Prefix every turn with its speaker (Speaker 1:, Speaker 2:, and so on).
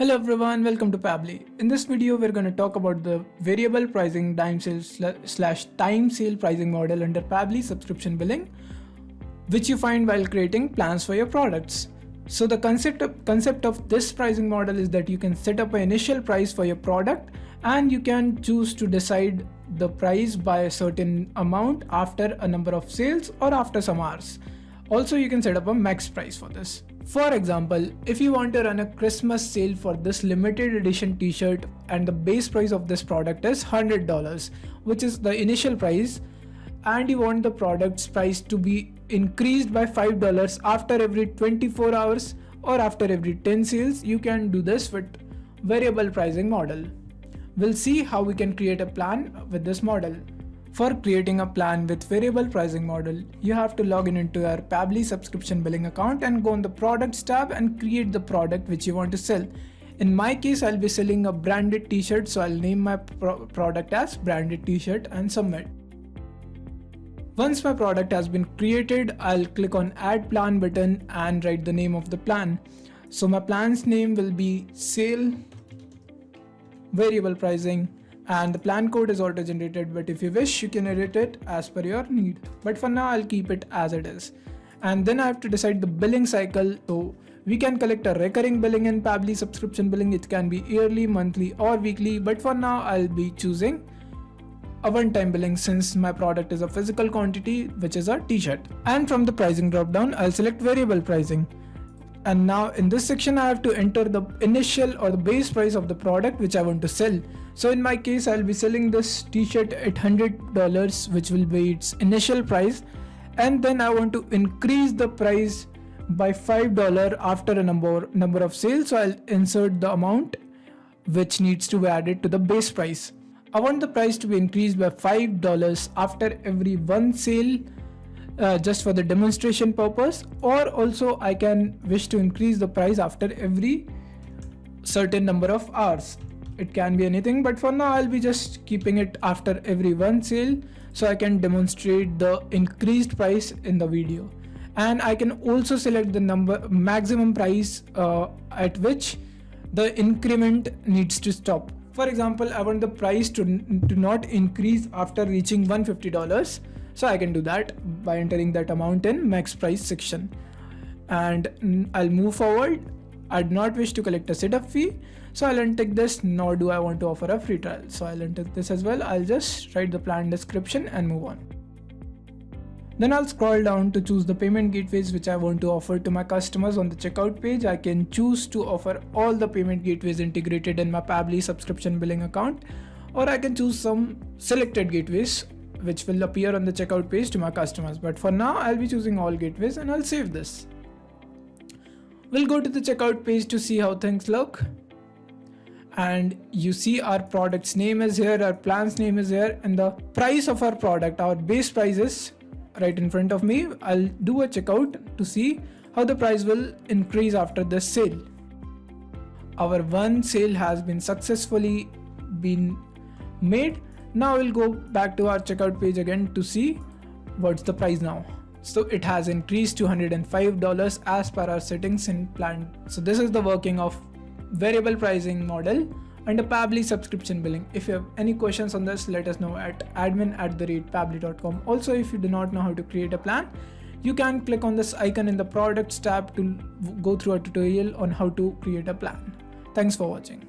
Speaker 1: Hello everyone, welcome to Pabbly. In this video, we're going to talk about the variable pricing time sale slash time sale pricing model under Pabbly subscription billing, which you find while creating plans for your products. So the concept of this pricing model is that you can set up an initial price for your product and you can choose to decide the price by a certain amount after a number of sales or after some hours. Also, you can set up a max price for this. For example, if you want to run a Christmas sale for this limited edition t-shirt and the base price of this product is $100, which is the initial price, and you want the product's price to be increased by $5 after every 24 hours or after every 10 sales, you can do this with variable pricing model. We'll see how we can create a plan with this model. For creating a plan with variable pricing model, you have to log in into your Pabbly subscription billing account and go on the products tab and create the product which you want to sell. In my case, I'll be selling a branded t-shirt, so I'll name my product as branded t-shirt and submit. Once my product has been created, I'll click on add plan button and write the name of the plan. So my plan's name will be sale variable pricing. And the plan code is auto generated, but if you wish you can edit it as per your need, but for now I'll keep it as it is. And then I have to decide the billing cycle. So we can collect a recurring billing in Pabbly subscription billing. It can be yearly, monthly or weekly, but for now I'll be choosing a one-time billing since my product is a physical quantity, which is a t-shirt. And from the pricing drop down, I'll select variable pricing. And now in this section, I have to enter the initial or the base price of the product which I want to sell. So in my case, I'll be selling this t-shirt at $100, which will be its initial price. And then I want to increase the price by $5 after a number of sales. So I'll insert the amount which needs to be added to the base price. I want the price to be increased by $5 after every one sale. Just for the demonstration purpose, or also I can wish to increase the price after every certain number of hours. It can be anything, but for now I'll be just keeping it after every one sale so I can demonstrate the increased price in the video. And I can also select the maximum price at which the increment needs to stop. For example, I want the price to not increase after reaching $150. So I can do that by entering that amount in max price section. And I'll move forward. I do not wish to collect a setup fee, so I'll untick this, nor do I want to offer a free trial. So I'll enter this as well. I'll just write the plan description and move on. Then I'll scroll down to choose the payment gateways which I want to offer to my customers. On the checkout page, I can choose to offer all the payment gateways integrated in my Pabbly subscription billing account, or I can choose some selected gateways which will appear on the checkout page to my customers. But for now, I'll be choosing all gateways and I'll save this. We'll go to the checkout page to see how things look. And you see our product's name is here, our plan's name is here, and the price of our product, our base price is right in front of me. I'll do a checkout to see how the price will increase after this sale. Our one sale has been successfully made. Now we'll go back to our checkout page again to see what's the price now. So it has increased to $105 as per our settings in plan. So this is the working of variable pricing model under Pabbly subscription billing. If you have any questions on this, let us know at admin@pabbly.com. Also, if you do not know how to create a plan, you can click on this icon in the products tab to go through a tutorial on how to create a plan. Thanks for watching.